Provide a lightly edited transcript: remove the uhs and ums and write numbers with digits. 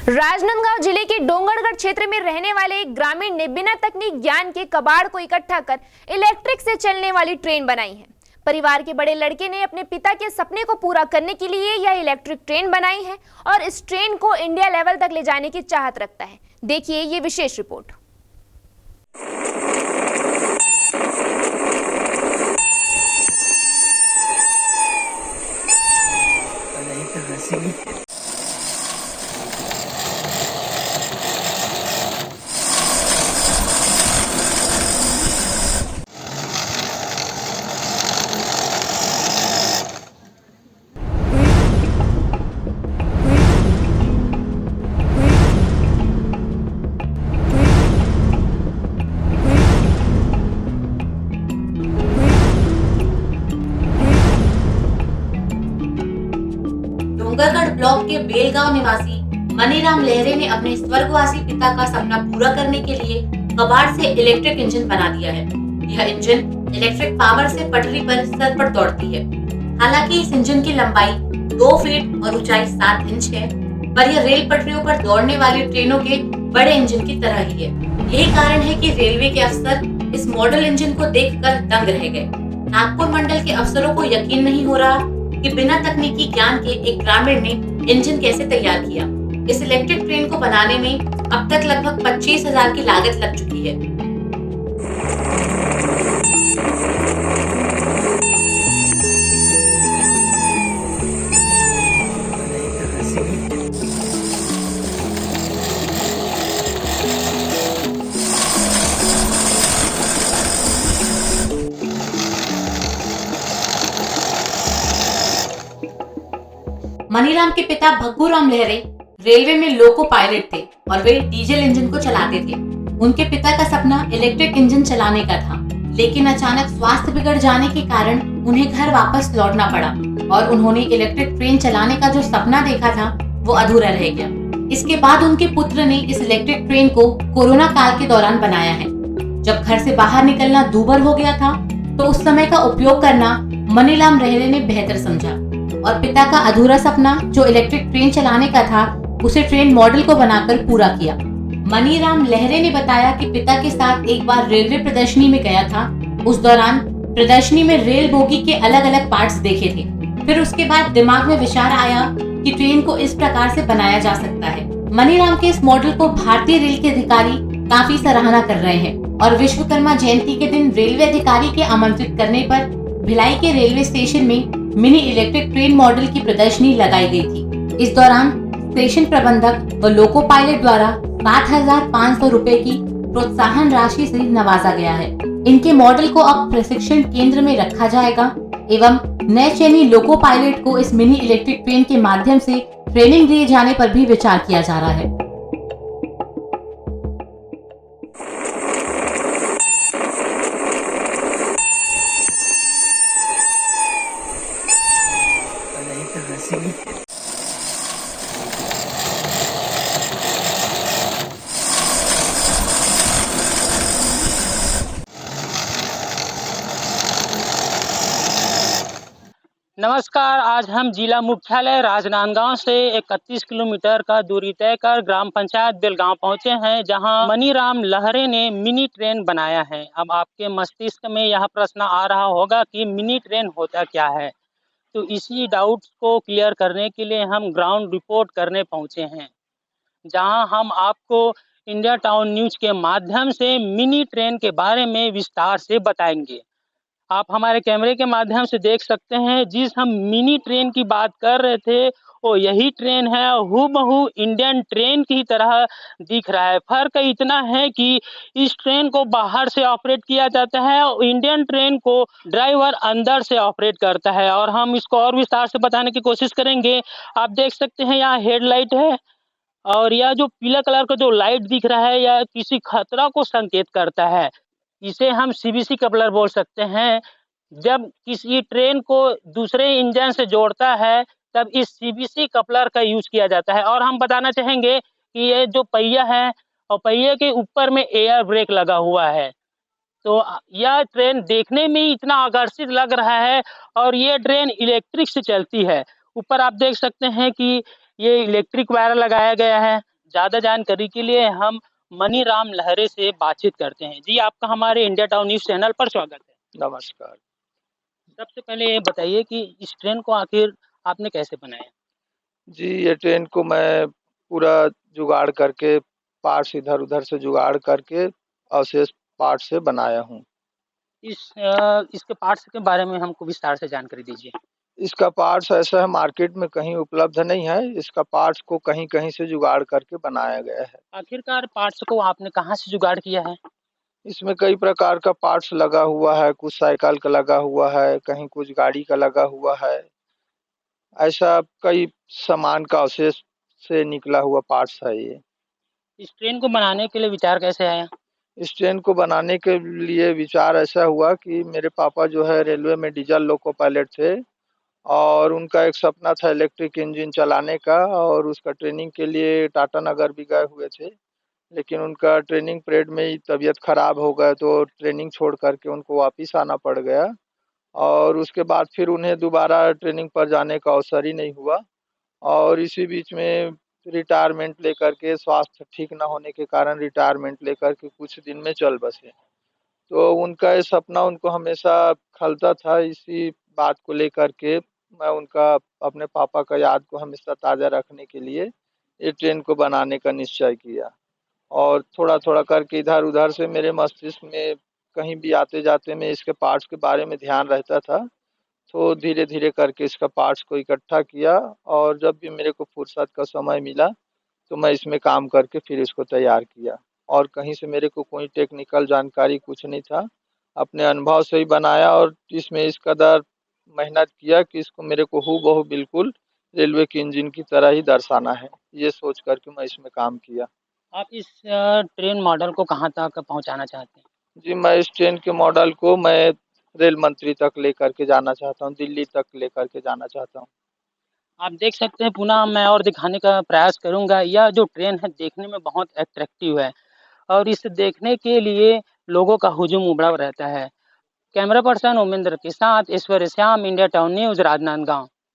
राजनांदगांव जिले के डोंगरगढ़ क्षेत्र में रहने वाले एक ग्रामीण ने बिना तकनीक ज्ञान के कबाड़ को इकट्ठा कर इलेक्ट्रिक से चलने वाली ट्रेन बनाई है। परिवार के बड़े लड़के ने अपने पिता के सपने को पूरा करने के लिए यह इलेक्ट्रिक ट्रेन बनाई है और इस ट्रेन को इंडिया लेवल तक ले जाने की चाहत रखता है। देखिए ये विशेष रिपोर्ट। डोंगरगढ़ ब्लॉक के बेलगांव निवासी मनीराम लहरे ने अपने स्वर्गवासी पिता का सपना पूरा करने के लिए कबाड़ से इलेक्ट्रिक इंजन बना दिया है। यह इंजन इलेक्ट्रिक पावर से पटरी पर सर पर दौड़ती है। हालांकि इस इंजन की लंबाई 2 फीट और ऊंचाई 7 इंच है, पर यह रेल पटरियों पर दौड़ने वाली ट्रेनों के बड़े इंजन की तरह ही है। यही कारण है कि रेलवे के अफसर इस मॉडल इंजन को देखकर दंग रह गए। नागपुर मंडल के अफसरों को यकीन नहीं हो रहा कि बिना तकनीकी ज्ञान के एक ग्रामीण ने इंजन कैसे तैयार किया। इस इलेक्ट्रिक ट्रेन को बनाने में अब तक लगभग 25,000 की लागत लग चुकी है। मनीराम के पिता भग्गूराम लहरे रेलवे में लोको पायलट थे और वे डीजल इंजन को चलाते थे। उनके पिता का सपना इलेक्ट्रिक इंजन चलाने का था, लेकिन अचानक स्वास्थ्य बिगड़ जाने के कारण उन्हें घर वापस लौटना पड़ा और उन्होंने इलेक्ट्रिक ट्रेन चलाने का जो सपना देखा था वो अधूरा रह गया। इसके बाद उनके पुत्र ने इस इलेक्ट्रिक ट्रेन को कोरोना काल के दौरान बनाया है। जब घर से बाहर निकलना दूभर हो गया था तो उस समय का उपयोग करना मनीराम लहरे ने बेहतर समझा और पिता का अधूरा सपना जो इलेक्ट्रिक ट्रेन चलाने का था उसे ट्रेन मॉडल को बनाकर पूरा किया। मनीराम लहरे ने बताया कि पिता के साथ एक बार रेलवे प्रदर्शनी में गया था। उस दौरान प्रदर्शनी में रेल बोगी के अलग अलग पार्ट्स देखे थे। फिर उसके बाद दिमाग में विचार आया कि ट्रेन को इस प्रकार से बनाया जा सकता है। मनीराम के इस मॉडल को भारतीय रेल के अधिकारी काफी सराहना कर रहे हैं और विश्वकर्मा जयंती के दिन रेलवे अधिकारी के आमंत्रित करने पर भिलाई के रेलवे स्टेशन में मिनी इलेक्ट्रिक ट्रेन मॉडल की प्रदर्शनी लगाई गई थी। इस दौरान स्टेशन प्रबंधक व लोको पायलट द्वारा 7,500 रुपए की प्रोत्साहन राशि से नवाजा गया है। इनके मॉडल को अब प्रशिक्षण केंद्र में रखा जाएगा एवं नए चयनी लोको पायलट को इस मिनी इलेक्ट्रिक ट्रेन के माध्यम से ट्रेनिंग दिए जाने पर भी विचार किया जा रहा है। नमस्कार। आज हम जिला मुख्यालय राजनांदगांव से 31 किलोमीटर का दूरी तय कर ग्राम पंचायत बेलगांव पहुंचे हैं, जहां मनीराम लहरे ने मिनी ट्रेन बनाया है। अब आपके मस्तिष्क में यह प्रश्न आ रहा होगा कि मिनी ट्रेन होता क्या है, तो इसी डाउट्स को क्लियर करने के लिए हम ग्राउंड रिपोर्ट करने पहुंचे हैं, जहां हम आपको इंडिया टाउन न्यूज के माध्यम से मिनी ट्रेन के बारे में विस्तार से बताएंगे। आप हमारे कैमरे के माध्यम से देख सकते हैं, जिस हम मिनी ट्रेन की बात कर रहे थे वो यही ट्रेन है। हूबहू इंडियन ट्रेन की तरह दिख रहा है। फर्क इतना है कि इस ट्रेन को बाहर से ऑपरेट किया जाता है और इंडियन ट्रेन को ड्राइवर अंदर से ऑपरेट करता है, और हम इसको और विस्तार से बताने की कोशिश करेंगे। आप देख सकते हैं यहाँ हेडलाइट है, और यह जो पीला कलर का जो लाइट दिख रहा है यह किसी खतरा को संकेत करता है। इसे हम सीबीसी कपलर बोल सकते हैं। जब किसी ट्रेन को दूसरे इंजन से जोड़ता है तब इस सीबीसी कपलर का यूज किया जाता है। और हम बताना चाहेंगे कि ये जो पहिया है और पहिए के ऊपर में एयर ब्रेक लगा हुआ है, तो यह ट्रेन देखने में इतना आकर्षित लग रहा है, और ये ट्रेन इलेक्ट्रिक से चलती है। ऊपर आप देख सकते हैं कि ये इलेक्ट्रिक वायर लगाया गया है, ज़्यादा जानकारी के लिए हम मनीराम लहरे से बातचीत करते हैं। जी, आपका हमारे इंडिया टाउन न्यूज़ चैनल पर स्वागत है। नमस्कार। सबसे पहले ये बताइए कि इस ट्रेन को आखिर आपने कैसे बनाया? जी, ये ट्रेन को मैं पूरा जुगाड़ करके, पार्ट्स इधर-उधर से जुगाड़ करके अवशेष पार्ट से बनाया हूँ। इसके पार्ट्स के बारे में हमको विस्तार से जानकारी दीजिए। इसका पार्ट्स ऐसा है, मार्केट में कहीं उपलब्ध नहीं है। इसका पार्ट्स को कहीं-कहीं से जुगाड़ करके बनाया गया है। आखिरकार पार्ट्स को आपने कहाँ से जुगाड़ किया है? इसमें कई प्रकार का पार्ट्स लगा हुआ है, कुछ साइकिल का लगा हुआ है, कहीं कुछ गाड़ी का लगा हुआ है। ऐसा कई सामान का अवशेष से निकला हुआ पार्ट्स है ये। इस ट्रेन को बनाने के लिए विचार कैसे आया? इस ट्रेन को बनाने के लिए विचार ऐसा हुआ कि मेरे पापा जो है रेलवे में डीजल लोको पायलट थे और उनका एक सपना था इलेक्ट्रिक इंजन चलाने का, और उसका ट्रेनिंग के लिए टाटा नगर भी गए हुए थे। लेकिन उनका ट्रेनिंग पीरियड में ही तबीयत खराब हो गया, तो ट्रेनिंग छोड़ करके उनको वापस आना पड़ गया और उसके बाद फिर उन्हें दोबारा ट्रेनिंग पर जाने का अवसर ही नहीं हुआ। और इसी बीच में रिटायरमेंट लेकर के, स्वास्थ्य ठीक ना होने के कारण रिटायरमेंट लेकर के कुछ दिन में चल बसे। तो उनका ये सपना उनको हमेशा खलता था। इसी बात को लेकर के मैं उनका, अपने पापा का याद को हमेशा ताज़ा रखने के लिए ये ट्रेन को बनाने का निश्चय किया। और थोड़ा-थोड़ा करके इधर-उधर से मेरे मस्तिष्क में कहीं भी आते-जाते में इसके पार्ट्स के बारे में ध्यान रहता था। तो धीरे-धीरे करके इसका पार्ट्स को इकट्ठा किया और जब भी मेरे को फुर्सत का समय मिला, तो मैं इसमें काम करके फिर इसको तैयार किया। और कहीं से मेरे को कोई टेक्निकल जानकारी कुछ नहीं था। अपने अनुभव से ही बनाया और इसमें इस कदर मेहनत किया कि इसको मेरे को हूबहू बिल्कुल रेलवे के इंजन की तरह ही दर्शाना है। ये सोच कर के मैं इसमें काम किया। आप इस ट्रेन मॉडल को कहाँ तक पहुँचाना चाहते हैं? जी, मैं इस ट्रेन के मॉडल को मैं रेल मंत्री तक लेकर के जाना चाहता हूँ, दिल्ली तक लेकर के जाना चाहता हूँ। आप देख सकते हैं, पुनः मैं और दिखाने का प्रयास करूँगा। यह जो ट्रेन है देखने में बहुत अट्रैक्टिव है और इसे देखने के लिए लोगों का हुजूम उमड़ा रहता है। कैमरा पर्सन उमेंद्र के साथ Ishwar Shyam, India town news, Rajnandgaon.